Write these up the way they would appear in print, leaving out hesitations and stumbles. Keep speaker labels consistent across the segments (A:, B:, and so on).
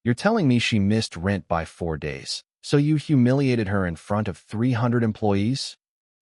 A: You're telling me she missed rent by 4 days, so you humiliated her in front of 300 employees?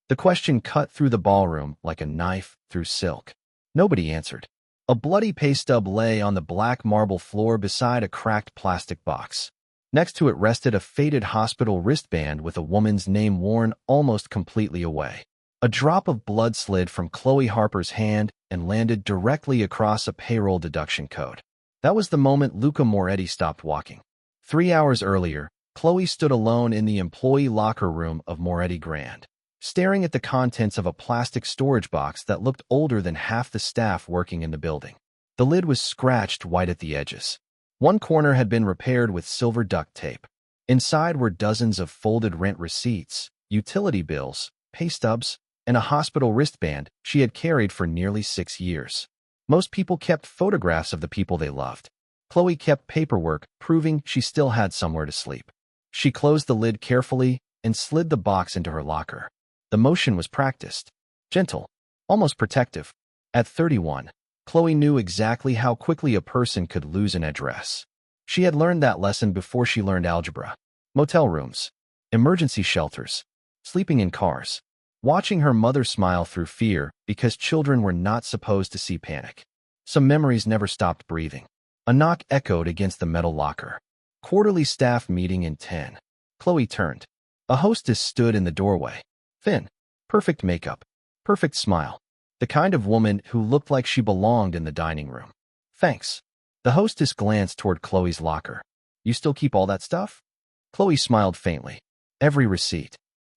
A: The question cut through the ballroom like a knife through silk. Nobody answered. A bloody pay stub lay on the black marble floor beside a cracked plastic box. Next to it rested a faded hospital wristband with a woman's name worn almost completely away. A drop of blood slid from Chloe Harper's hand and landed directly across a payroll deduction code. That was the moment Luca Moretti stopped walking. 3 hours earlier, Chloe stood alone in the employee locker room of Moretti Grand, staring at the contents of a plastic storage box that looked older than half the staff working in the building. The lid was scratched white at the edges. One corner had been repaired with silver duct tape. Inside were dozens of folded rent receipts, utility bills, pay stubs, and a hospital wristband she had carried for nearly 6 years. Most people kept photographs of the people they loved. Chloe kept paperwork proving she still had somewhere to sleep. She closed the lid carefully and slid the box into her locker. The motion was practiced, gentle, almost protective. At 31, Chloe knew exactly how quickly a person could lose an address. She had learned that lesson before she learned algebra. Motel rooms, emergency shelters, sleeping in cars. Watching her mother smile through fear because children were not supposed to see panic. Some memories never stopped breathing. A knock echoed against the metal locker. Quarterly staff meeting in 10. Chloe turned. A hostess stood in the doorway. Thin, perfect makeup, perfect smile. The kind of woman who looked like she belonged in the dining room. Thanks. The hostess glanced toward Chloe's locker. You still keep all that stuff? Chloe smiled faintly. Every receipt.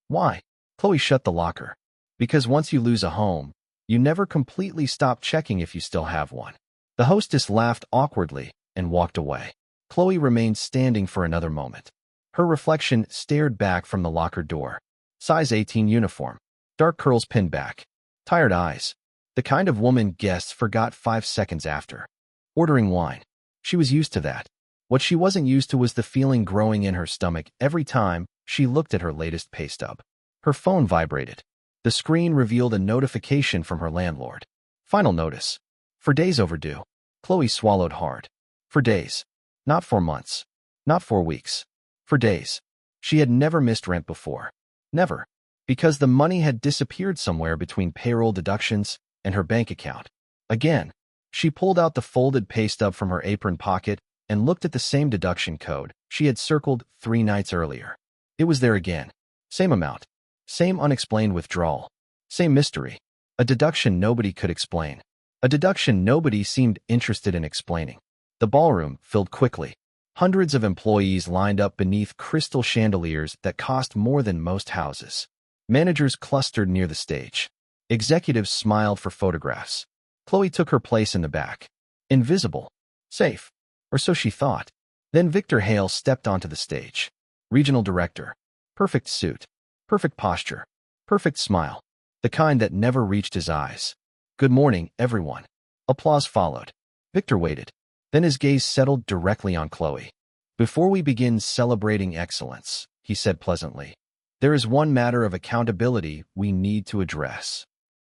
A: Why? Chloe shut the locker. Because once you lose a home, you never completely stop checking if you still have one. The hostess laughed awkwardly and walked away. Chloe remained standing for another moment. Her reflection stared back from the locker door. Size 18 uniform. Dark curls pinned back. Tired eyes. The kind of woman guests forgot 5 seconds after. Ordering wine. She was used to that. What she wasn't used to was the feeling growing in her stomach every time she looked at her latest pay stub. Her phone vibrated. The screen revealed a notification from her landlord. Final notice. For days overdue. Chloe swallowed hard. For days. Not for months. Not for weeks. For days. She had never missed rent before. Never. Because the money had disappeared somewhere between payroll deductions and her bank account. Again, she pulled out the folded pay stub from her apron pocket and looked at the same deduction code she had circled 3 nights earlier. It was there again. Same amount. Same unexplained withdrawal. Same mystery. A deduction nobody could explain. A deduction nobody seemed interested in explaining. The ballroom filled quickly. Hundreds of employees lined up beneath crystal chandeliers that cost more than most houses. Managers clustered near the stage. Executives smiled for photographs. Chloe took her place in the back. Invisible. Safe. Or so she thought. Then Victor Hale stepped onto the stage. Regional director. Perfect suit. Perfect posture. Perfect smile. The kind that never reached his eyes. Good morning, everyone. Applause followed. Victor waited. Then his gaze settled directly on Chloe. Before we begin celebrating excellence, he said pleasantly, there is one matter of accountability we need to address.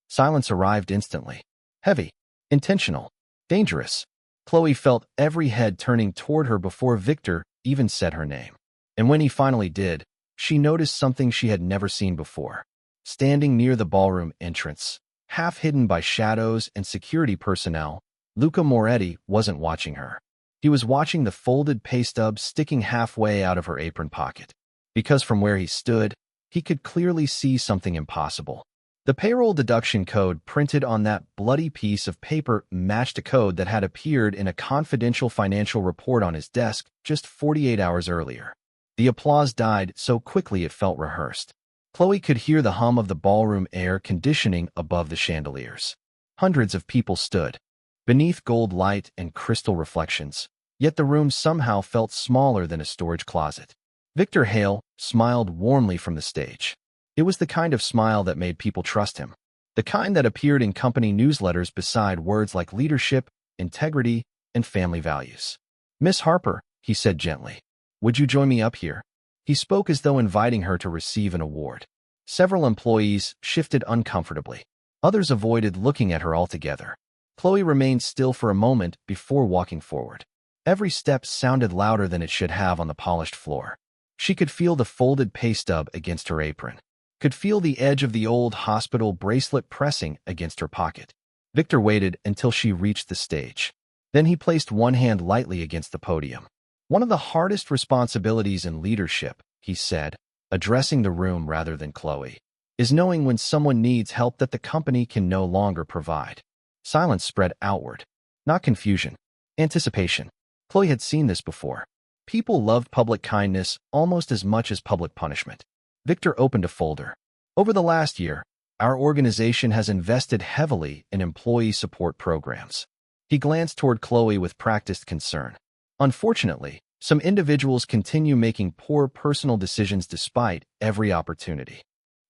A: Silence arrived instantly. Heavy. Intentional. Dangerous. Chloe felt every head turning toward her before Victor even said her name. And when he finally did, she noticed something she had never seen before. Standing near the ballroom entrance, half hidden by shadows and security personnel, Luca Moretti wasn't watching her. He was watching the folded pay stub sticking halfway out of her apron pocket. Because from where he stood, he could clearly see something impossible. The payroll deduction code printed on that bloody piece of paper matched a code that had appeared in a confidential financial report on his desk just 48 hours earlier. The applause died so quickly it felt rehearsed. Chloe could hear the hum of the ballroom air conditioning above the chandeliers. Hundreds of people stood, beneath gold light and crystal reflections, yet the room somehow felt smaller than a storage closet. Victor Hale smiled warmly from the stage. It was the kind of smile that made people trust him, the kind that appeared in company newsletters beside words like leadership, integrity, and family values. Miss Harper, he said gently, would you join me up here? He spoke as though inviting her to receive an award. Several employees shifted uncomfortably. Others avoided looking at her altogether. Chloe remained still for a moment before walking forward. Every step sounded louder than it should have on the polished floor. She could feel the folded pay stub against her apron, could feel the edge of the old hospital bracelet pressing against her pocket. Victor waited until she reached the stage. Then he placed one hand lightly against the podium. "One of the hardest responsibilities in leadership," he said, addressing the room rather than Chloe, "is knowing when someone needs help that the company can no longer provide." Silence spread outward. Not confusion. Anticipation. Chloe had seen this before. People loved public kindness almost as much as public punishment. Victor opened a folder. "Over the last year, our organization has invested heavily in employee support programs." He glanced toward Chloe with practiced concern. "Unfortunately, some individuals continue making poor personal decisions despite every opportunity."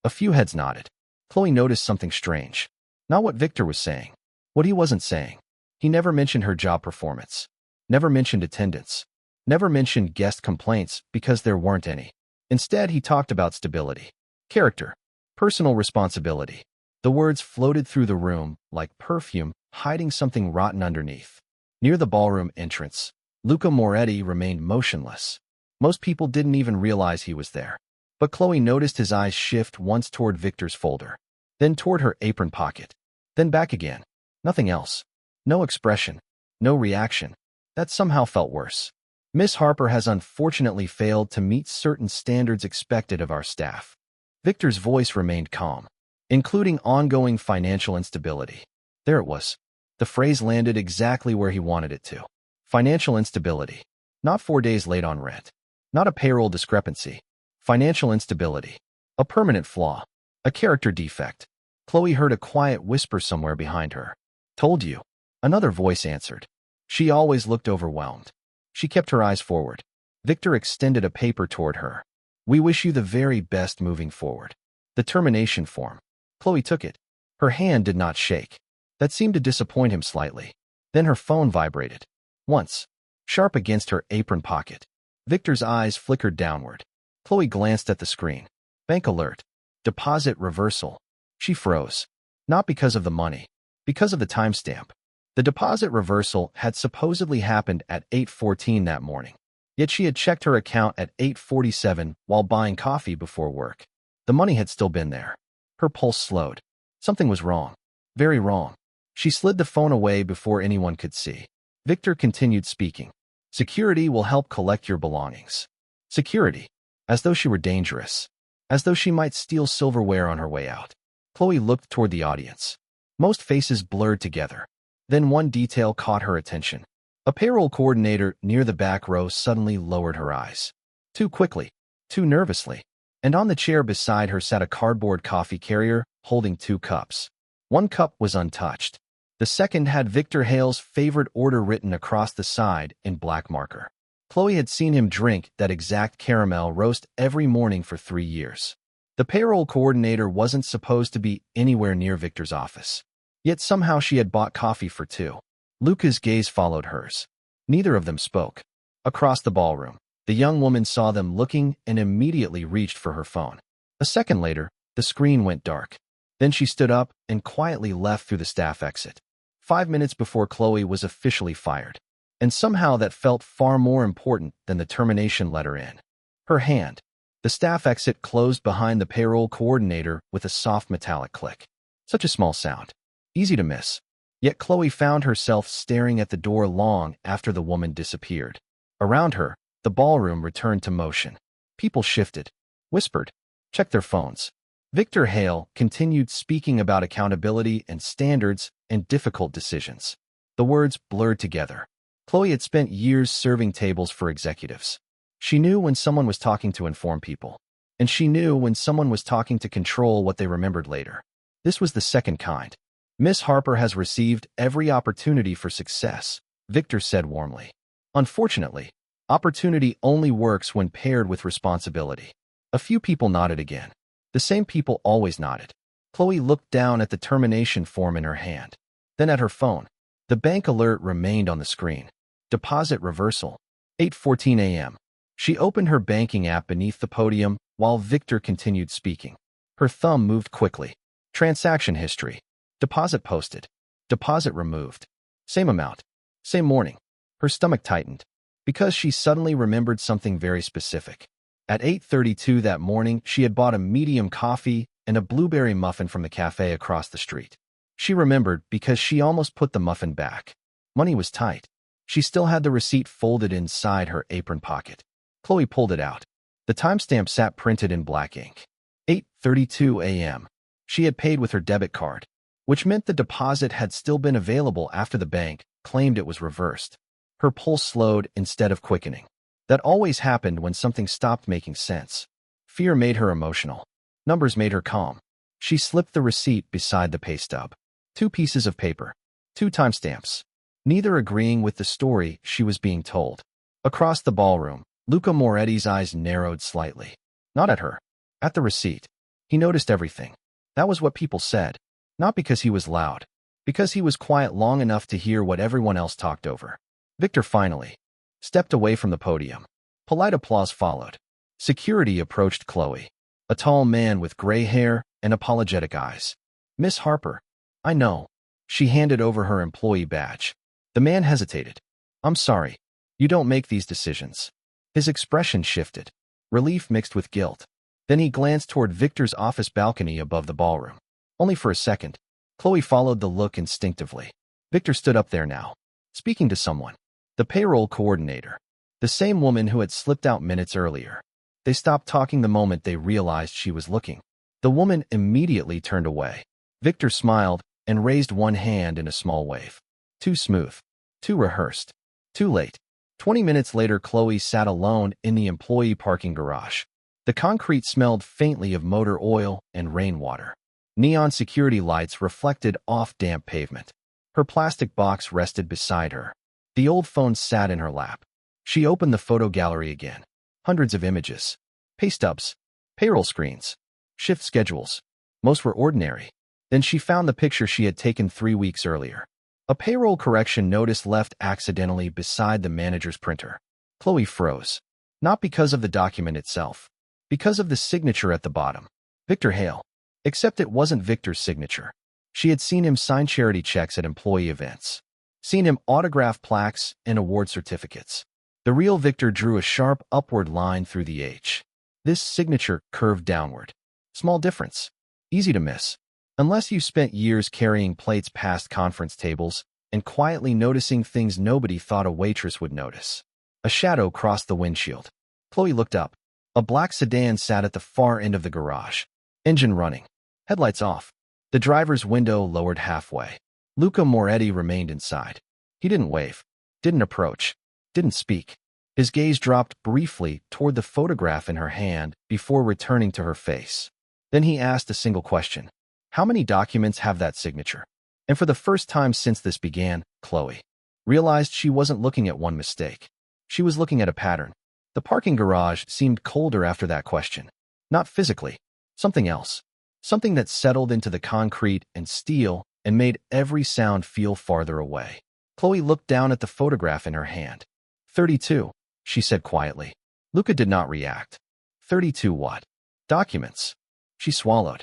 A: A few heads nodded. Chloe noticed something strange. Not what Victor was saying. What he wasn't saying. He never mentioned her job performance. Never mentioned attendance. Never mentioned guest complaints because there weren't any. Instead, he talked about stability, character, personal responsibility. The words floated through the room like perfume, hiding something rotten underneath. Near the ballroom entrance, Luca Moretti remained motionless. Most people didn't even realize he was there. But Chloe noticed his eyes shift once toward Victor's folder, then toward her apron pocket, then back again. Nothing else. No expression. No reaction. That somehow felt worse. "Miss Harper has unfortunately failed to meet certain standards expected of our staff." Victor's voice remained calm, including ongoing financial instability. There it was. The phrase landed exactly where he wanted it to. Financial instability. Not 4 days late on rent. Not a payroll discrepancy. Financial instability. A permanent flaw. A character defect. Chloe heard a quiet whisper somewhere behind her. "Told you." Another voice answered. She always looked overwhelmed. She kept her eyes forward. Victor extended a paper toward her. "We wish you the very best moving forward." The termination form. Chloe took it. Her hand did not shake. That seemed to disappoint him slightly. Then her phone vibrated. Once. Sharp against her apron pocket. Victor's eyes flickered downward. Chloe glanced at the screen. Bank alert. Deposit reversal. She froze. Not because of the money. Because of the timestamp. The deposit reversal had supposedly happened at 8:14 that morning. Yet she had checked her account at 8:47 while buying coffee before work. The money had still been there. Her pulse slowed. Something was wrong. Very wrong. She slid the phone away before anyone could see. Victor continued speaking. "Security will help collect your belongings." Security. As though she were dangerous. As though she might steal silverware on her way out. Chloe looked toward the audience. Most faces blurred together. Then one detail caught her attention. A payroll coordinator near the back row suddenly lowered her eyes. Too quickly. Too nervously. And on the chair beside her sat a cardboard coffee carrier holding 2 cups. One cup was untouched. The second had Victor Hale's favorite order written across the side in black marker. Chloe had seen him drink that exact caramel roast every morning for 3 years. The payroll coordinator wasn't supposed to be anywhere near Victor's office. Yet somehow she had bought coffee for 2. Luca's gaze followed hers. Neither of them spoke. Across the ballroom, the young woman saw them looking and immediately reached for her phone. A second later, the screen went dark. Then she stood up and quietly left through the staff exit. 5 minutes before Chloe was officially fired. And somehow that felt far more important than the termination letter in her hand. The staff exit closed behind the payroll coordinator with a soft metallic click. Such a small sound. Easy to miss. Yet Chloe found herself staring at the door long after the woman disappeared. Around her, the ballroom returned to motion. People shifted, whispered, checked their phones. Victor Hale continued speaking about accountability and standards and difficult decisions. The words blurred together. Chloe had spent years serving tables for executives. She knew when someone was talking to inform people, and she knew when someone was talking to control what they remembered later. This was the second kind. "Miss Harper has received every opportunity for success," Victor said warmly. Unfortunately, opportunity only works when paired with responsibility. A few people nodded again. The same people always nodded. Chloe looked down at the termination form in her hand, then at her phone. The bank alert remained on the screen. Deposit reversal. 8:14 a.m. She opened her banking app beneath the podium while Victor continued speaking. Her thumb moved quickly. Transaction history. Deposit posted. Deposit removed. Same amount. Same morning. Her stomach tightened, because she suddenly remembered something very specific. At 8:32 that morning, she had bought a medium coffee and a blueberry muffin from the cafe across the street. She remembered because she almost put the muffin back. Money was tight. She still had the receipt folded inside her apron pocket. Chloe pulled it out. The timestamp sat printed in black ink. 8:32 a.m. She had paid with her debit card, which meant the deposit had still been available after the bank claimed it was reversed. Her pulse slowed instead of quickening. That always happened when something stopped making sense. Fear made her emotional. Numbers made her calm. She slipped the receipt beside the pay stub. 2 pieces of paper. 2 timestamps. Neither agreeing with the story she was being told. Across the ballroom, Luca Moretti's eyes narrowed slightly. Not at her. At the receipt. He noticed everything. That was what people said. Not because he was loud. Because he was quiet long enough to hear what everyone else talked over. Victor finally stepped away from the podium. Polite applause followed. Security approached Chloe. A tall man with gray hair and apologetic eyes. "Miss Harper." "I know." She handed over her employee badge. The man hesitated. "I'm sorry. You don't make these decisions." His expression shifted. Relief mixed with guilt. Then he glanced toward Victor's office balcony above the ballroom. Only for a second. Chloe followed the look instinctively. Victor stood up there now, speaking to someone. The payroll coordinator. The same woman who had slipped out minutes earlier. They stopped talking the moment they realized she was looking. The woman immediately turned away. Victor smiled and raised one hand in a small wave. Too smooth. Too rehearsed. Too late. 20 minutes later, Chloe sat alone in the employee parking garage. The concrete smelled faintly of motor oil and rainwater. Neon security lights reflected off damp pavement. Her plastic box rested beside her. The old phone sat in her lap. She opened the photo gallery again. Hundreds of images. Pay stubs. Payroll screens. Shift schedules. Most were ordinary. Then she found the picture she had taken 3 weeks earlier. A payroll correction notice left accidentally beside the manager's printer. Chloe froze. Not because of the document itself. Because of the signature at the bottom. Victor Hale. Except it wasn't Victor's signature. She had seen him sign charity checks at employee events. Seen him autograph plaques and award certificates. The real Victor drew a sharp upward line through the H. This signature curved downward. Small difference. Easy to miss. Unless you spent years carrying plates past conference tables and quietly noticing things nobody thought a waitress would notice. A shadow crossed the windshield. Chloe looked up. A black sedan sat at the far end of the garage. Engine running. Headlights off. The driver's window lowered halfway. Luca Moretti remained inside. He didn't wave. Didn't approach. Didn't speak. His gaze dropped briefly toward the photograph in her hand before returning to her face. Then he asked a single question. How many documents have that signature? And for the first time since this began, Chloe realized she wasn't looking at one mistake. She was looking at a pattern. The parking garage seemed colder after that question. Not physically. Something else. Something that settled into the concrete and steel and made every sound feel farther away. Chloe looked down at the photograph in her hand. 32, she said quietly. Luca did not react. 32 what? Documents. She swallowed.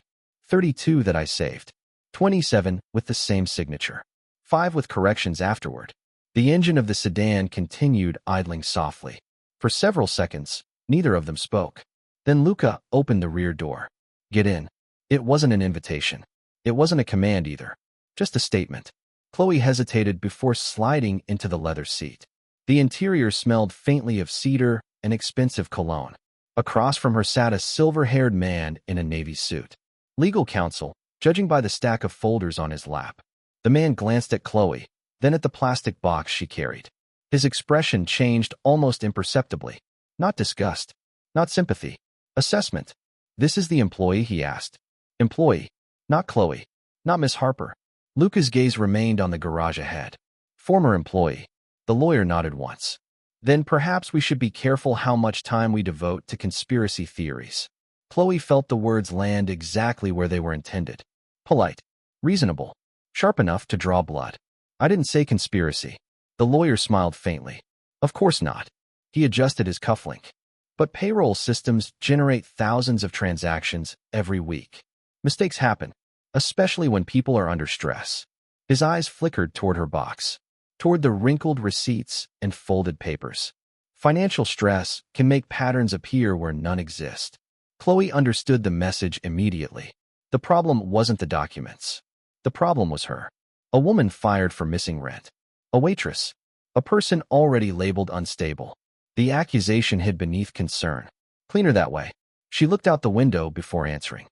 A: 32 that I saved. 27 with the same signature. 5 with corrections afterward. The engine of the sedan continued idling softly. For several seconds, neither of them spoke. Then Luca opened the rear door. Get in. It wasn't an invitation. It wasn't a command either. Just a statement. Chloe hesitated before sliding into the leather seat. The interior smelled faintly of cedar and expensive cologne. Across from her sat a silver-haired man in a navy suit. Legal counsel, judging by the stack of folders on his lap. The man glanced at Chloe, then at the plastic box she carried. His expression changed almost imperceptibly. Not disgust. Not sympathy. Assessment. This is the employee, he asked. Employee. Not Chloe. Not Miss Harper. Luca's gaze remained on the garage ahead. Former employee. The lawyer nodded once. Then perhaps we should be careful how much time we devote to conspiracy theories. Chloe felt the words land exactly where they were intended. Polite. Reasonable. Sharp enough to draw blood. I didn't say conspiracy. The lawyer smiled faintly. Of course not. He adjusted his cufflink. But payroll systems generate thousands of transactions every week. Mistakes happen, especially when people are under stress. His eyes flickered toward her box. toward the wrinkled receipts and folded papers. Financial stress can make patterns appear where none exist. Chloe understood the message immediately. The problem wasn't the documents. The problem was her. A woman fired for missing rent. A waitress. A person already labeled unstable. The accusation hid beneath concern. Cleaner that way. She looked out the window before answering.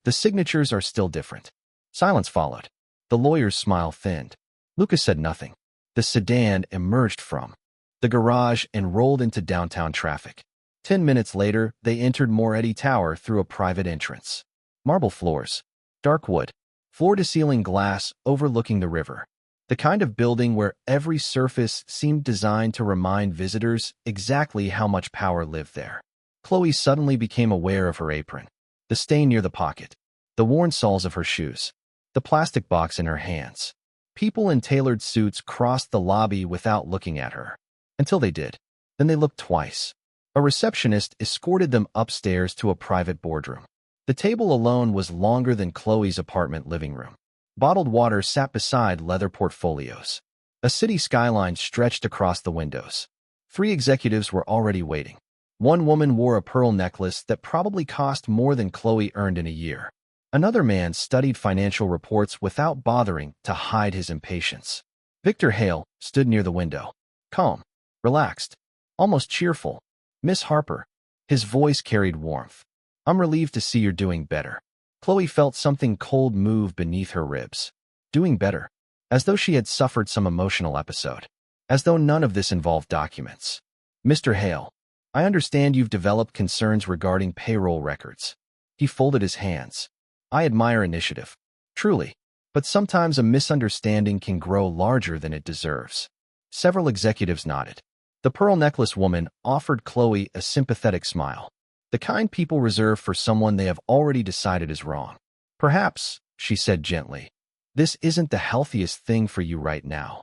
A: The signatures are still different. Silence followed. The lawyer's smile thinned. Lucas said nothing. The sedan emerged from the garage and rolled into downtown traffic. 10 minutes later, they entered Moretti Tower through a private entrance. Marble floors. Dark wood. Floor-to-ceiling glass overlooking the river. The kind of building where every surface seemed designed to remind visitors exactly how much power lived there. Chloe suddenly became aware of her apron. The stain near the pocket. The worn soles of her shoes. The plastic box in her hands. People in tailored suits crossed the lobby without looking at her. Until they did. Then they looked twice. A receptionist escorted them upstairs to a private boardroom. The table alone was longer than Chloe's apartment living room. Bottled water sat beside leather portfolios. A city skyline stretched across the windows. 3 executives were already waiting. One woman wore a pearl necklace that probably cost more than Chloe earned in a year. Another man studied financial reports without bothering to hide his impatience. Victor Hale stood near the window. Calm. Relaxed. Almost cheerful. Miss Harper. His voice carried warmth. I'm relieved to see you're doing better. Chloe felt something cold move beneath her ribs. Doing better. As though she had suffered some emotional episode. As though none of this involved documents. Mr. Hale, I understand you've developed concerns regarding payroll records. He folded his hands. I admire initiative. Truly. But sometimes a misunderstanding can grow larger than it deserves. Several executives nodded. The pearl necklace woman offered Chloe a sympathetic smile. The kind people reserve for someone they have already decided is wrong. Perhaps, she said gently, this isn't the healthiest thing for you right now.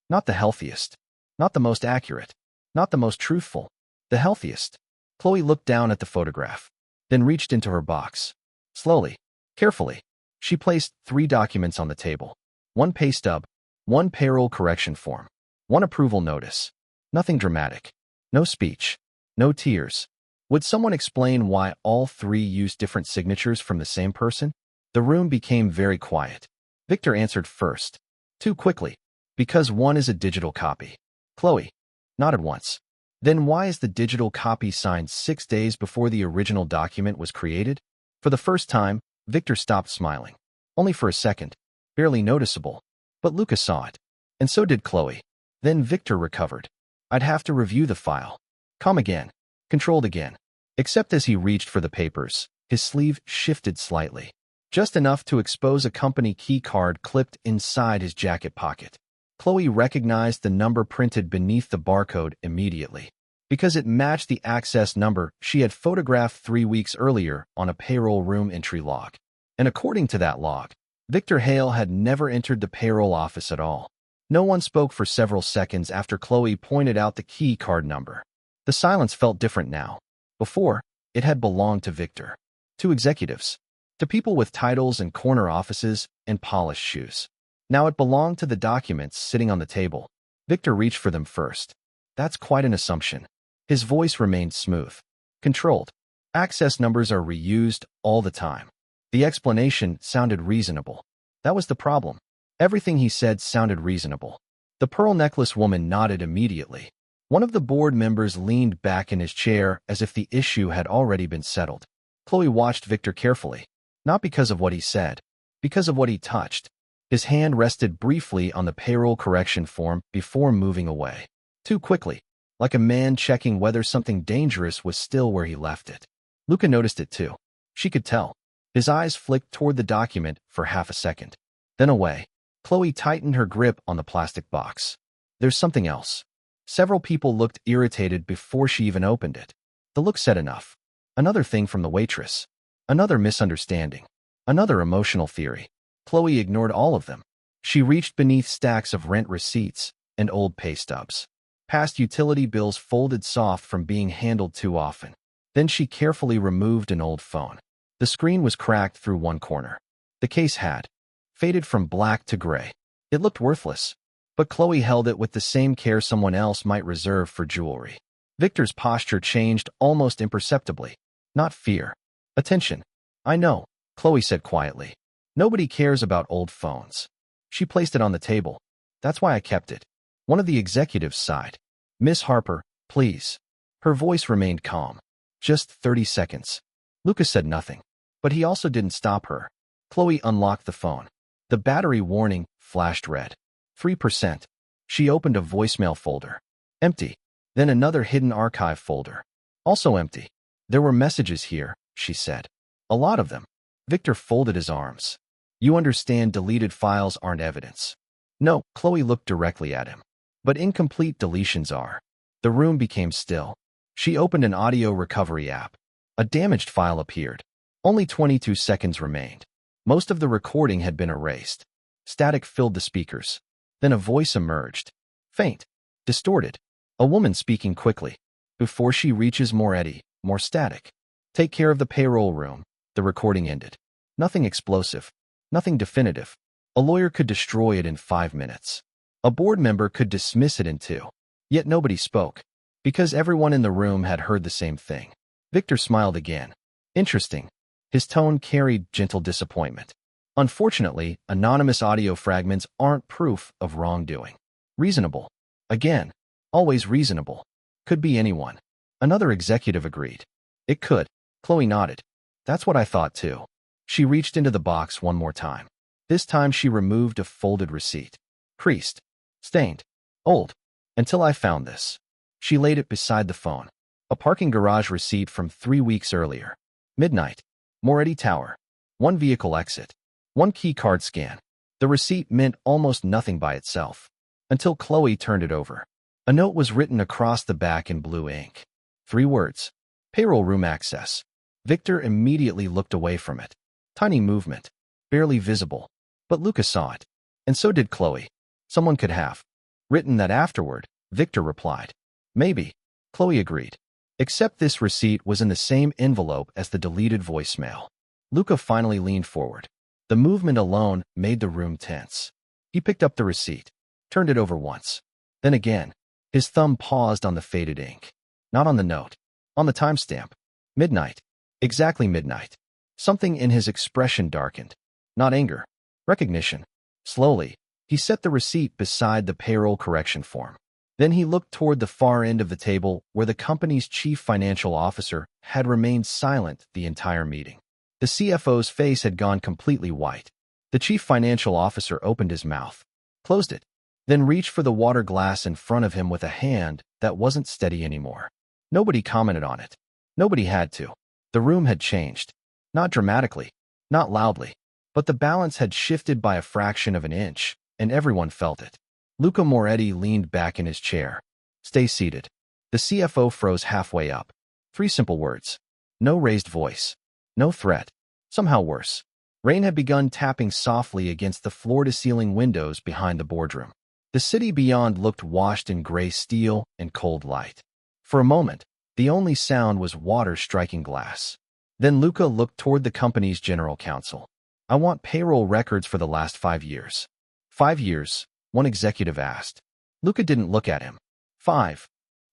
A: Not the healthiest. Not the most accurate. Not the most truthful. The healthiest. Chloe looked down at the photograph, then reached into her box. Slowly, carefully, she placed 3 documents on the table. 1 pay stub, 1 payroll correction form, 1 approval notice. Nothing dramatic. No speech. No tears. Would someone explain why all 3 used different signatures from the same person? The room became very quiet. Victor answered first. Too quickly. Because 1 is a digital copy. Chloe nodded once. Then why is the digital copy signed 6 days before the original document was created? For the first time, Victor stopped smiling. Only for a second. Barely noticeable. But Lucas saw it. And so did Chloe. Then Victor recovered. I'd have to review the file. Calm again. Controlled again. Except as he reached for the papers, his sleeve shifted slightly. Just enough to expose a company key card clipped inside his jacket pocket. Chloe recognized the number printed beneath the barcode immediately, because it matched the access number she had photographed 3 weeks earlier on a payroll room entry log. And according to that log, Victor Hale had never entered the payroll office at all. No one spoke for several seconds after Chloe pointed out the key card number. The silence felt different now. Before, it had belonged to Victor. To executives. To people with titles and corner offices and polished shoes. Now it belonged to the documents sitting on the table. Victor reached for them first. That's quite an assumption. His voice remained smooth. Controlled. Access numbers are reused all the time. The explanation sounded reasonable. That was the problem. Everything he said sounded reasonable. The pearl necklace woman nodded immediately. One of the board members leaned back in his chair as if the issue had already been settled. Chloe watched Victor carefully. Not because of what he said. Because of what he touched. His hand rested briefly on the payroll correction form before moving away. Too quickly. Like a man checking whether something dangerous was still where he left it. Luca noticed it too. She could tell. His eyes flicked toward the document for half a second. Then away. Chloe tightened her grip on the plastic box. There's something else. Several people looked irritated before she even opened it. The look said enough. Another thing from the waitress. Another misunderstanding. Another emotional theory. Chloe ignored all of them. She reached beneath stacks of rent receipts and old pay stubs. Past utility bills folded soft from being handled too often. Then she carefully removed an old phone. The screen was cracked through one corner. The case had faded from black to gray. It looked worthless. but Chloe held it with the same care someone else might reserve for jewelry. Victor's posture changed almost imperceptibly. Not fear. Attention. I know, Chloe said quietly. Nobody cares about old phones. She placed it on the table. That's why I kept it. One of the executives sighed. Miss Harper, please. Her voice remained calm. Just 30 seconds. Lucas said nothing, but he also didn't stop her. Chloe unlocked the phone. The battery warning flashed red. 3%. She opened a voicemail folder. Empty. Then another hidden archive folder. Also empty. There were messages here, she said. A lot of them. Victor folded his arms. You understand deleted files aren't evidence. No, Chloe looked directly at him. But incomplete deletions are. The room became still. She opened an audio recovery app. A damaged file appeared. Only 22 seconds remained. Most of the recording had been erased. Static filled the speakers. Then a voice emerged. Faint. Distorted. A woman speaking quickly. Before she reaches Moretti, more static. Take care of the payroll room. The recording ended. Nothing explosive. Nothing definitive. A lawyer could destroy it in 5 minutes. A board member could dismiss it in 2. Yet nobody spoke. Because everyone in the room had heard the same thing. Victor smiled again. Interesting. His tone carried gentle disappointment. Unfortunately, anonymous audio fragments aren't proof of wrongdoing. Reasonable. Again. Always reasonable. Could be anyone. Another executive agreed. It could. Chloe nodded. That's what I thought too. She reached into the box one more time. This time she removed a folded receipt. Creased. Stained. Old. Until I found this. She laid it beside the phone. A parking garage receipt from 3 weeks earlier. Midnight. Moretti Tower. 1 vehicle exit. 1 key card scan. The receipt meant almost nothing by itself. Until Chloe turned it over. A note was written across the back in blue ink. 3 words. Payroll room access. Victor immediately looked away from it. Tiny movement. Barely visible. But Lucas saw it. And so did Chloe. Someone could have written that afterward, Victor replied. Maybe. Chloe agreed. Except this receipt was in the same envelope as the deleted voicemail. Luca finally leaned forward. The movement alone made the room tense. He picked up the receipt. Turned it over once. Then again. His thumb paused on the faded ink. Not on the note. On the timestamp. Midnight. Exactly midnight. Something in his expression darkened. Not anger. Recognition. Slowly, he set the receipt beside the payroll correction form. Then he looked toward the far end of the table where the company's chief financial officer had remained silent the entire meeting. The CFO's face had gone completely white. The chief financial officer opened his mouth, closed it, then reached for the water glass in front of him with a hand that wasn't steady anymore. Nobody commented on it. Nobody had to. The room had changed. Not dramatically, not loudly, but the balance had shifted by a fraction of an inch, and everyone felt it. Luca Moretti leaned back in his chair. Stay seated. The CFO froze halfway up. 3 simple words. No raised voice. No threat. Somehow worse. Rain had begun tapping softly against the floor-to-ceiling windows behind the boardroom. The city beyond looked washed in gray steel and cold light. For a moment, the only sound was water striking glass. Then Luca looked toward the company's general counsel. I want payroll records for the last 5 years. 5 years, one executive asked. Luca didn't look at him. 5.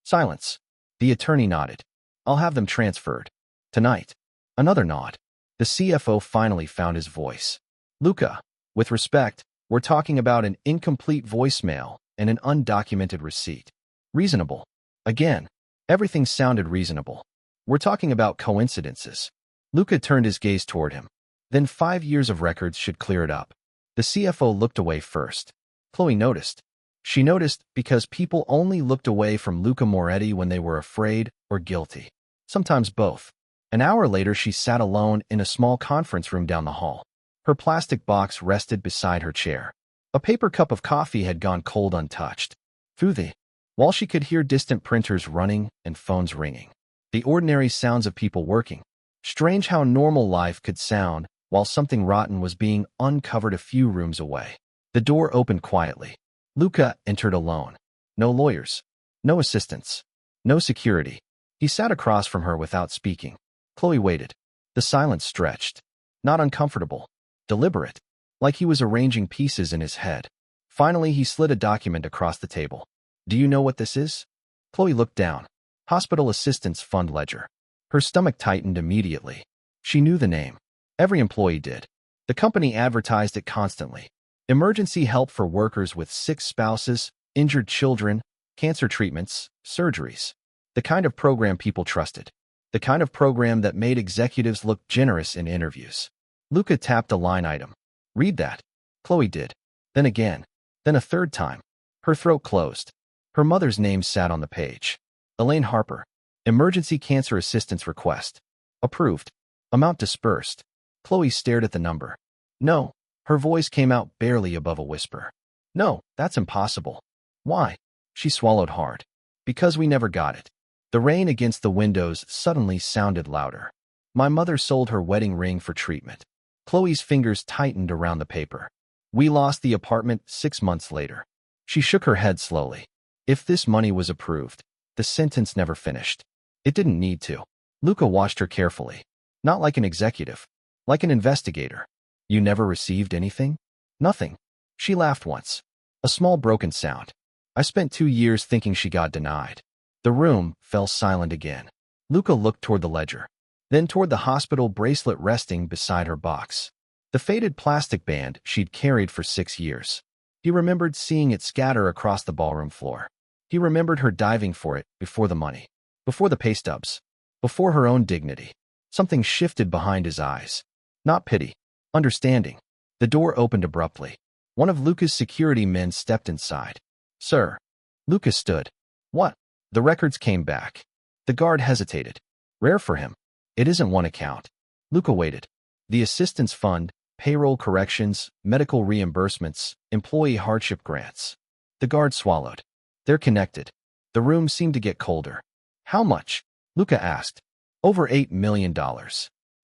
A: Silence. The attorney nodded. I'll have them transferred. Tonight. Another nod. The CFO finally found his voice. Luca, with respect, we're talking about an incomplete voicemail and an undocumented receipt. Reasonable. Again, everything sounded reasonable. We're talking about coincidences. Luca turned his gaze toward him. Then 5 years of records should clear it up. The CFO looked away first. Chloe noticed. She noticed because people only looked away from Luca Moretti when they were afraid or guilty. Sometimes both. An hour later, she sat alone in a small conference room down the hall. Her plastic box rested beside her chair. A paper cup of coffee had gone cold untouched. Through the wall, she could hear distant printers running and phones ringing. The ordinary sounds of people working. Strange how normal life could sound while something rotten was being uncovered a few rooms away. The door opened quietly. Luca entered alone. No lawyers. No assistants. No security. He sat across from her without speaking. Chloe waited. The silence stretched. Not uncomfortable. Deliberate. Like he was arranging pieces in his head. Finally, he slid a document across the table. Do you know what this is? Chloe looked down. Hospital Assistance Fund Ledger. Her stomach tightened immediately. She knew the name. Every employee did. The company advertised it constantly. Emergency help for workers with sick spouses, injured children, cancer treatments, surgeries. The kind of program people trusted. The kind of program that made executives look generous in interviews. Luca tapped a line item. Read that. Chloe did. Then again. Then a third time. Her throat closed. Her mother's name sat on the page. Elaine Harper. Emergency Cancer Assistance Request. Approved. Amount dispersed. Chloe stared at the number. No. Her voice came out barely above a whisper. No, that's impossible. Why? She swallowed hard. Because we never got it. The rain against the windows suddenly sounded louder. My mother sold her wedding ring for treatment. Chloe's fingers tightened around the paper. We lost the apartment 6 months later. She shook her head slowly. If this money was approved, the sentence never finished. It didn't need to. Luca watched her carefully. Not like an executive. Like an investigator. You never received anything? Nothing. She laughed once. A small broken sound. I spent 2 years thinking she got denied. The room fell silent again. Luca looked toward the ledger. Then toward the hospital bracelet resting beside her box. The faded plastic band she'd carried for 6 years. He remembered seeing it scatter across the ballroom floor. He remembered her diving for it before the money. Before the pay stubs. Before her own dignity. Something shifted behind his eyes. Not pity. Understanding. The door opened abruptly. One of Luca's security men stepped inside. Sir. Luca stood. What? The records came back. The guard hesitated. Rare for him. It isn't one account. Luca waited. The assistance fund, payroll corrections, medical reimbursements, employee hardship grants. The guard swallowed. They're connected. The room seemed to get colder. How much? Luca asked. Over $8 million.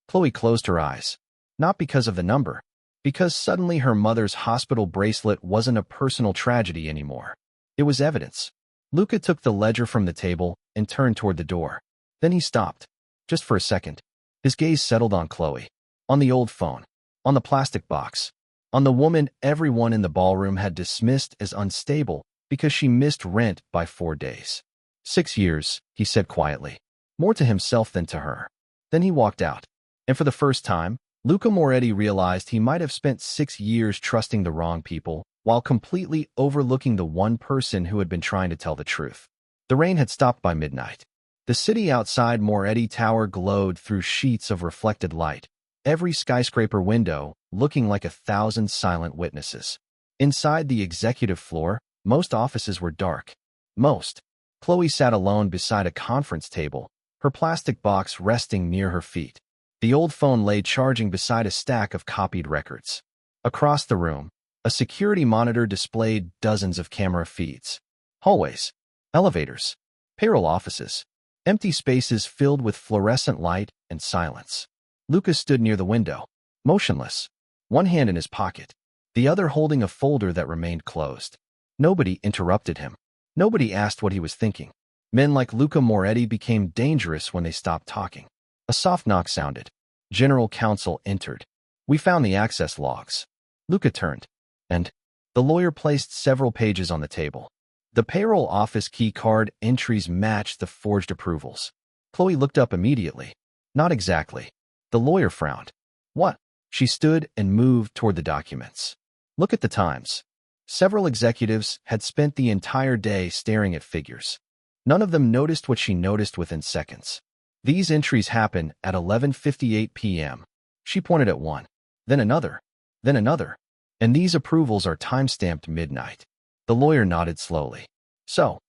A: Chloe closed her eyes. Not because of the number. Because suddenly her mother's hospital bracelet wasn't a personal tragedy anymore. It was evidence. Luca took the ledger from the table and turned toward the door. Then he stopped. Just for a second. His gaze settled on Chloe. On the old phone. On the plastic box. On the woman everyone in the ballroom had dismissed as unstable because she missed rent by 4 days. 6 years, he said quietly. More to himself than to her. Then he walked out. And for the first time, Luca Moretti realized he might have spent 6 years trusting the wrong people while completely overlooking the one person who had been trying to tell the truth. The rain had stopped by midnight. The city outside Moretti Tower glowed through sheets of reflected light, every skyscraper window looking like 1,000 silent witnesses. Inside the executive floor, most offices were dark. Most. Chloe sat alone beside a conference table, her plastic box resting near her feet. The old phone lay charging beside a stack of copied records. Across the room, a security monitor displayed dozens of camera feeds. Hallways, elevators, payroll offices, empty spaces filled with fluorescent light and silence. Lucas stood near the window, motionless, one hand in his pocket, the other holding a folder that remained closed. Nobody interrupted him. Nobody asked what he was thinking. Men like Luca Moretti became dangerous when they stopped talking. A soft knock sounded. General Counsel entered. We found the access logs. Luca turned. And the lawyer placed several pages on the table. The payroll office key card entries matched the forged approvals. Chloe looked up immediately. Not exactly. The lawyer frowned. What? She stood and moved toward the documents. Look at the times. Several executives had spent the entire day staring at figures. None of them noticed what she noticed within seconds. These entries happen at 11:58 p.m. She pointed at one, then another, then another. And these approvals are time-stamped midnight. The lawyer nodded slowly. So,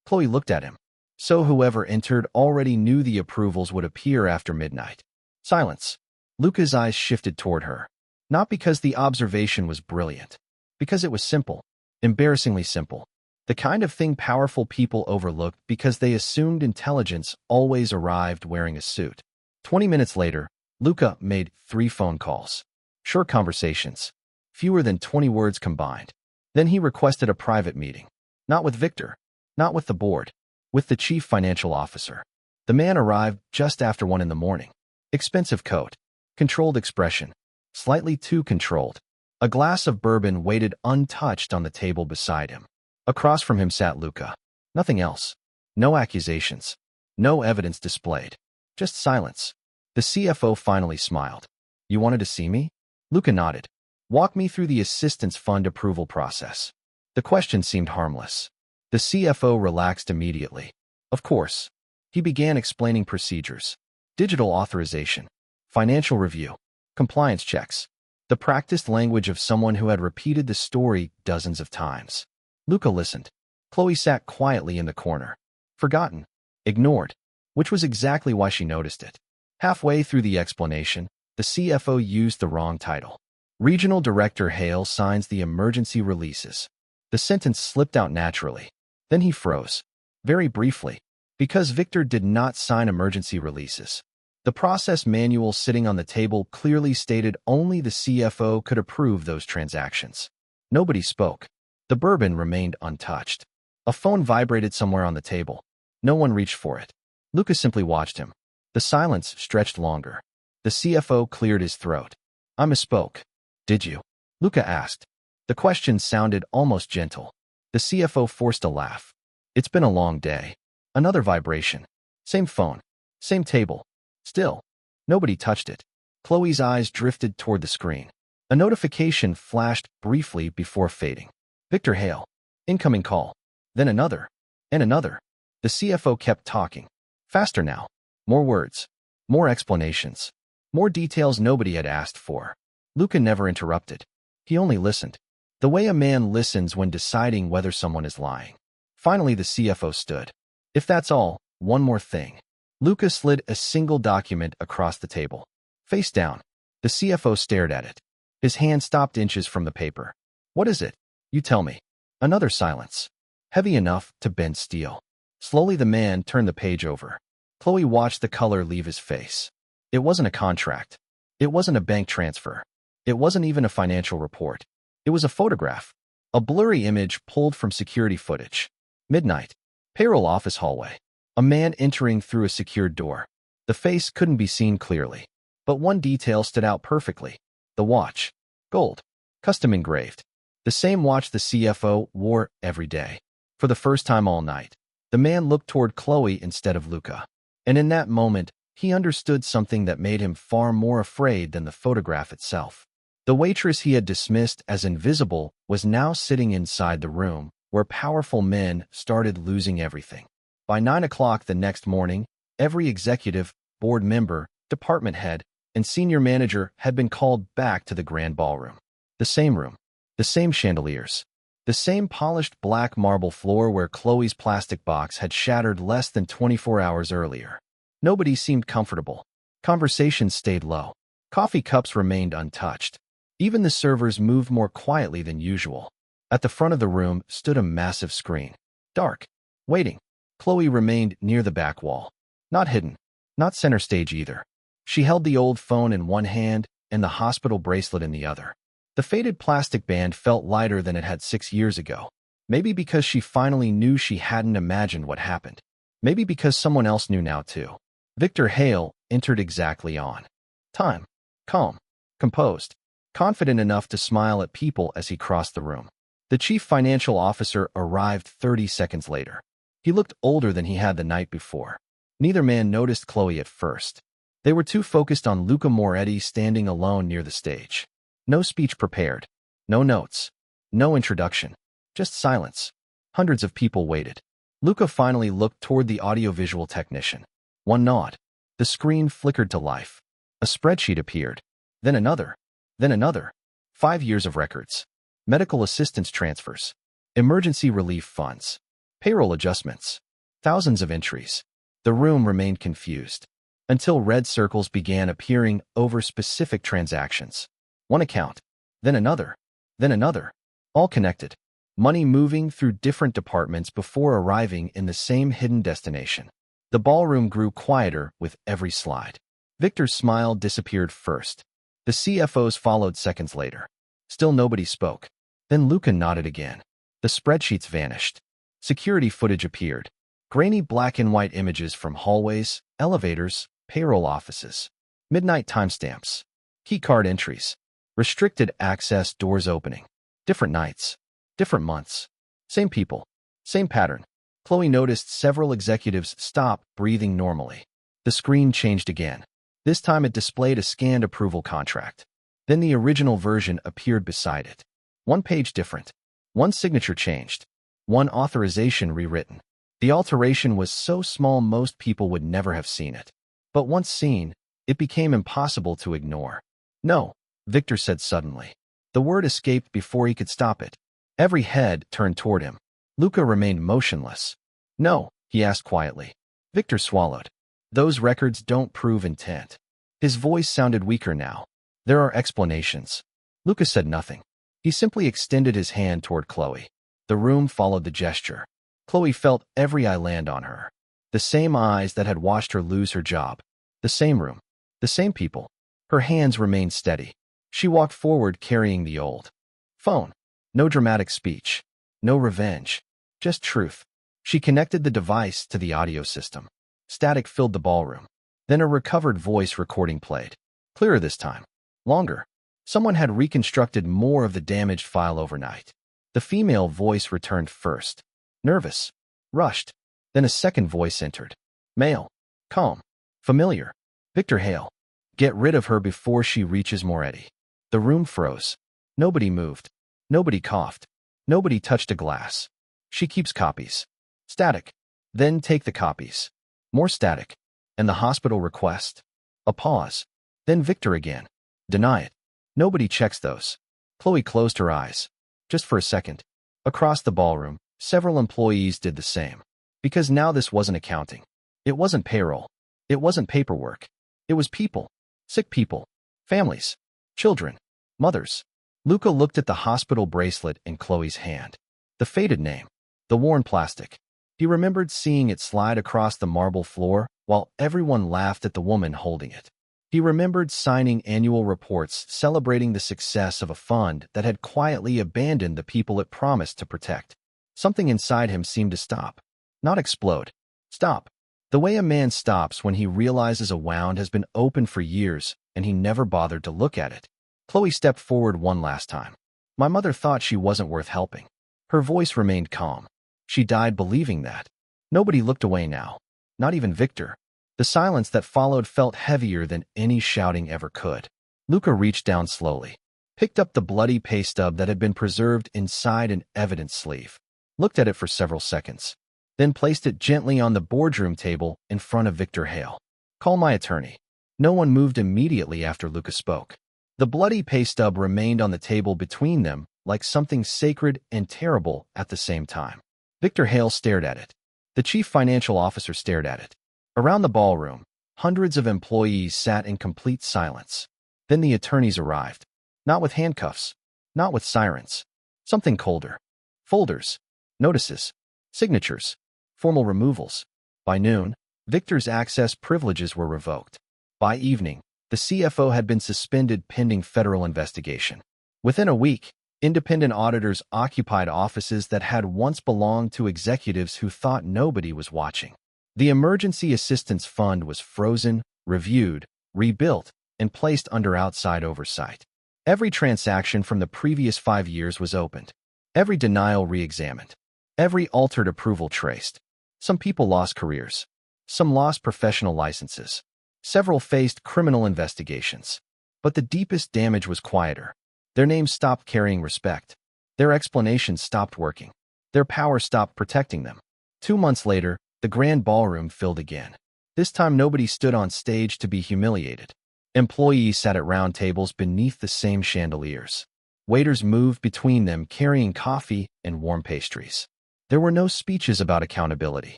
A: Chloe looked at him. So whoever entered already knew the approvals would appear after midnight. Silence. Luca's eyes shifted toward her. Not because the observation was brilliant. Because it was simple. Embarrassingly simple. The kind of thing powerful people overlooked because they assumed intelligence always arrived wearing a suit. 20 minutes later, Luca made 3 phone calls. Short conversations. Fewer than 20 words combined. Then he requested a private meeting. Not with Victor. Not with the board. With the chief financial officer. The man arrived just after 1 in the morning. Expensive coat. Controlled expression. Slightly too controlled. A glass of bourbon waited untouched on the table beside him. Across from him sat Luca. Nothing else. No accusations. No evidence displayed. Just silence. The CFO finally smiled. You wanted to see me? Luca nodded. Walk me through the assistance fund approval process. The question seemed harmless. The CFO relaxed immediately. Of course. He began explaining procedures. Digital authorization. Financial review. Compliance checks. The practiced language of someone who had repeated the story dozens of times. Luca listened. Chloe sat quietly in the corner. Forgotten. Ignored. Which was exactly why she noticed it. Halfway through the explanation, the CFO used the wrong title. Regional Director Hale signs the emergency releases. The sentence slipped out naturally. Then he froze. Very briefly. Because Victor did not sign emergency releases. The process manual sitting on the table clearly stated only the CFO could approve those transactions. Nobody spoke. The bourbon remained untouched. A phone vibrated somewhere on the table. No one reached for it. Lucas simply watched him. The silence stretched longer. The CFO cleared his throat. I misspoke. Did you? Luca asked. The question sounded almost gentle. The CFO forced a laugh. It's been a long day. Another vibration. Same phone. Same table. Still. Nobody touched it. Chloe's eyes drifted toward the screen. A notification flashed briefly before fading. Victor Hale. Incoming call. Then another. And another. The CFO kept talking. Faster now. More words. More explanations. More details nobody had asked for. Luca never interrupted. He only listened. The way a man listens when deciding whether someone is lying. Finally, the CFO stood. If that's all, one more thing. Luca slid a single document across the table. Face down. The CFO stared at it. His hand stopped inches from the paper. What is it? You tell me. Another silence. Heavy enough to bend steel. Slowly the man turned the page over. Chloe watched the color leave his face. It wasn't a contract. It wasn't a bank transfer. It wasn't even a financial report. It was a photograph. A blurry image pulled from security footage. Midnight. Payroll office hallway. A man entering through a secured door. The face couldn't be seen clearly. But one detail stood out perfectly. The watch. Gold. Custom engraved. The same watch the CFO wore every day. For the first time all night, the man looked toward Chloe instead of Luca. And in that moment, he understood something that made him far more afraid than the photograph itself. The waitress he had dismissed as invisible was now sitting inside the room where powerful men started losing everything. By 9 o'clock the next morning, every executive, board member, department head, and senior manager had been called back to the grand ballroom. The same room. The same chandeliers. The same polished black marble floor where Chloe's plastic box had shattered less than 24 hours earlier. Nobody seemed comfortable. Conversations stayed low. Coffee cups remained untouched. Even the servers moved more quietly than usual. At the front of the room stood a massive screen. Dark. Waiting. Chloe remained near the back wall. Not hidden. Not center stage either. She held the old phone in one hand and the hospital bracelet in the other. The faded plastic band felt lighter than it had 6 years ago. Maybe because she finally knew she hadn't imagined what happened. Maybe because someone else knew now too. Victor Hale entered exactly on time. Calm. Composed. Confident enough to smile at people as he crossed the room. The chief financial officer arrived 30 seconds later. He looked older than he had the night before. Neither man noticed Chloe at first. They were too focused on Luca Moretti standing alone near the stage. No speech prepared. No notes. No introduction. Just silence. Hundreds of people waited. Luca finally looked toward the audiovisual technician. One nod. The screen flickered to life. A spreadsheet appeared. Then another. Then another. 5 years of records. Medical assistance transfers. Emergency relief funds. Payroll adjustments. Thousands of entries. The room remained confused. Until red circles began appearing over specific transactions. One account. Then another. Then another. All connected. Money moving through different departments before arriving in the same hidden destination. The ballroom grew quieter with every slide. Victor's smile disappeared first. The CFO's followed seconds later. Still nobody spoke. Then Luca nodded again. The spreadsheets vanished. Security footage appeared. Grainy black and white images from hallways, elevators, payroll offices. Midnight timestamps. Keycard entries. Restricted access doors opening. Different nights. Different months. Same people. Same pattern. Chloe noticed several executives stop breathing normally. The screen changed again. This time it displayed a scanned approval contract. Then the original version appeared beside it. One page different. One signature changed. One authorization rewritten. The alteration was so small most people would never have seen it. But once seen, it became impossible to ignore. No, Victor said suddenly. The word escaped before he could stop it. Every head turned toward him. Luca remained motionless. No, he asked quietly. Victor swallowed. Those records don't prove intent. His voice sounded weaker now. There are explanations. Luca said nothing. He simply extended his hand toward Chloe. The room followed the gesture. Chloe felt every eye land on her. The same eyes that had watched her lose her job. The same room. The same people. Her hands remained steady. She walked forward carrying the old phone. No dramatic speech. No revenge. Just truth. She connected the device to the audio system. Static filled the ballroom. Then a recovered voice recording played. Clearer this time. Longer. Someone had reconstructed more of the damaged file overnight. The female voice returned first. Nervous. Rushed. Then a second voice entered. Male. Calm. Familiar. Victor Hale. Get rid of her before she reaches Moretti. The room froze. Nobody moved. Nobody coughed. Nobody touched a glass. She keeps copies. Static. Then take the copies. More static. And the hospital request. A pause. Then Victor again. Deny it. Nobody checks those. Chloe closed her eyes. Just for a second. Across the ballroom, several employees did the same. Because now this wasn't accounting. It wasn't payroll. It wasn't paperwork. It was people. Sick people. Families. Children. Mothers. Luca looked at the hospital bracelet in Chloe's hand. The faded name. The worn plastic. He remembered seeing it slide across the marble floor while everyone laughed at the woman holding it. He remembered signing annual reports celebrating the success of a fund that had quietly abandoned the people it promised to protect. Something inside him seemed to stop. Not explode. Stop. The way a man stops when he realizes a wound has been open for years and he never bothered to look at it. Chloe stepped forward one last time. My mother thought she wasn't worth helping. Her voice remained calm. She died believing that. Nobody looked away now. Not even Victor. The silence that followed felt heavier than any shouting ever could. Luca reached down slowly, picked up the bloody pay stub that had been preserved inside an evidence sleeve, looked at it for several seconds, then placed it gently on the boardroom table in front of Victor Hale. Call my attorney. No one moved immediately after Luca spoke. The bloody pay stub remained on the table between them like something sacred and terrible at the same time. Victor Hale stared at it. The chief financial officer stared at it. Around the ballroom, hundreds of employees sat in complete silence. Then the attorneys arrived. Not with handcuffs. Not with sirens. Something colder. Folders. Notices. Signatures. Formal removals. By noon, Victor's access privileges were revoked. By evening, the CFO had been suspended pending federal investigation. Within a week, independent auditors occupied offices that had once belonged to executives who thought nobody was watching. The Emergency Assistance Fund was frozen, reviewed, rebuilt, and placed under outside oversight. Every transaction from the previous 5 years was opened. Every denial re-examined. Every altered approval traced. Some people lost careers. Some lost professional licenses. Several faced criminal investigations. But the deepest damage was quieter. Their names stopped carrying respect. Their explanations stopped working. Their power stopped protecting them. 2 months later, the grand ballroom filled again. This time nobody stood on stage to be humiliated. Employees sat at round tables beneath the same chandeliers. Waiters moved between them carrying coffee and warm pastries. There were no speeches about accountability.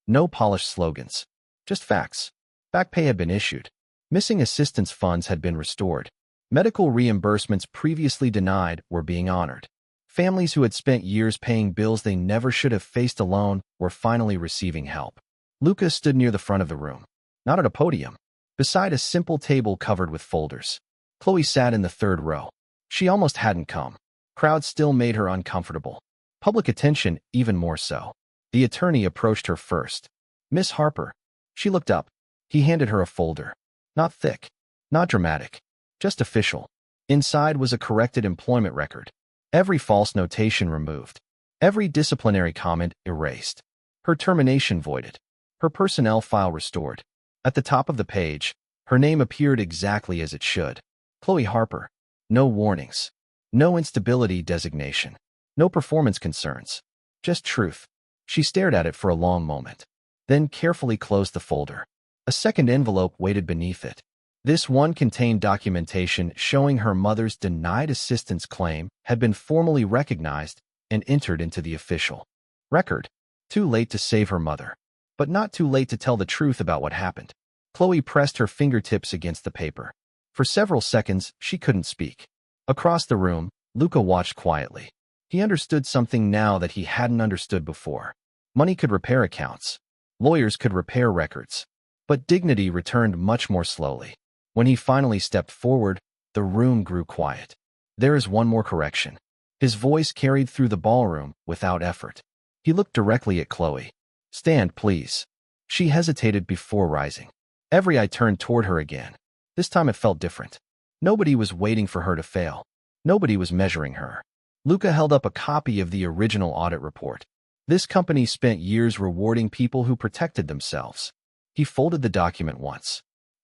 A: No polished slogans. Just facts. Back pay had been issued. Missing assistance funds had been restored. Medical reimbursements previously denied were being honored. Families who had spent years paying bills they never should have faced alone were finally receiving help. Luca stood near the front of the room, not at a podium, beside a simple table covered with folders. Chloe sat in the third row. She almost hadn't come. Crowds still made her uncomfortable. Public attention even more so. The attorney approached her first. Miss Harper. She looked up. He handed her a folder. Not thick. Not dramatic. Just official. Inside was a corrected employment record. Every false notation removed. Every disciplinary comment erased. Her termination voided. Her personnel file restored. At the top of the page, her name appeared exactly as it should. Chloe Harper. No warnings. No instability designation. No performance concerns. Just truth. She stared at it for a long moment, then carefully closed the folder. A second envelope waited beneath it. This one contained documentation showing her mother's denied assistance claim had been formally recognized and entered into the official record. Too late to save her mother, but not too late to tell the truth about what happened. Chloe pressed her fingertips against the paper. For several seconds, she couldn't speak. Across the room, Luca watched quietly. He understood something now that he hadn't understood before. Money could repair accounts. Lawyers could repair records. But dignity returned much more slowly. When he finally stepped forward, the room grew quiet. There is one more correction. His voice carried through the ballroom without effort. He looked directly at Chloe. Stand, please. She hesitated before rising. Every eye turned toward her again. This time it felt different. Nobody was waiting for her to fail. Nobody was measuring her. Luca held up a copy of the original audit report. This company spent years rewarding people who protected themselves. He folded the document once.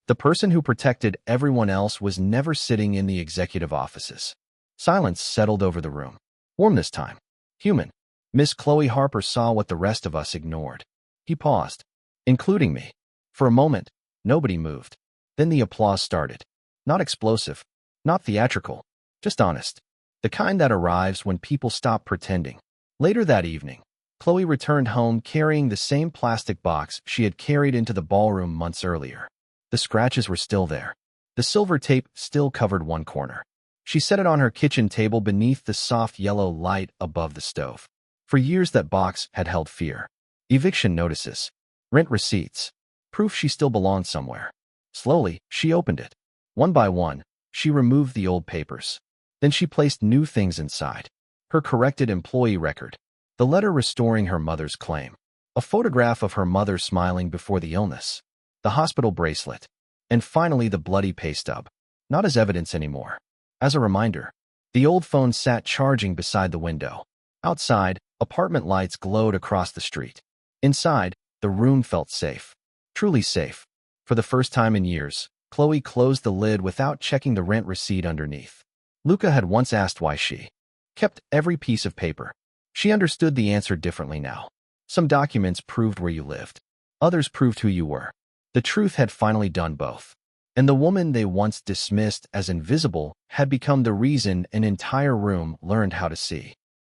A: The person who protected everyone else was never sitting in the executive offices. Silence settled over the room. Warm this time. Human. Miss Chloe Harper saw what the rest of us ignored. He paused, including me. For a moment, nobody moved. Then the applause started. Not explosive, not theatrical, just honest. The kind that arrives when people stop pretending. Later that evening, Chloe returned home carrying the same plastic box she had carried into the ballroom months earlier. The scratches were still there. The silver tape still covered one corner. She set it on her kitchen table beneath the soft yellow light above the stove. For years that box had held fear. Eviction notices. Rent receipts. Proof she still belonged somewhere. Slowly, she opened it. One by one, she removed the old papers. Then she placed new things inside. Her corrected employee record. The letter restoring her mother's claim. A photograph of her mother smiling before the illness. The hospital bracelet. And finally the bloody pay stub. Not as evidence anymore. As a reminder. The old phone sat charging beside the window. Outside, apartment lights glowed across the street. Inside, the room felt safe. Truly safe. For the first time in years, Chloe closed the lid without checking the rent receipt underneath. Luca had once asked why she kept every piece of paper. She understood the answer differently now. Some documents proved where you lived. Others proved who you were. The truth had finally done both. And the woman they once dismissed as invisible had become the reason an entire room learned how to see.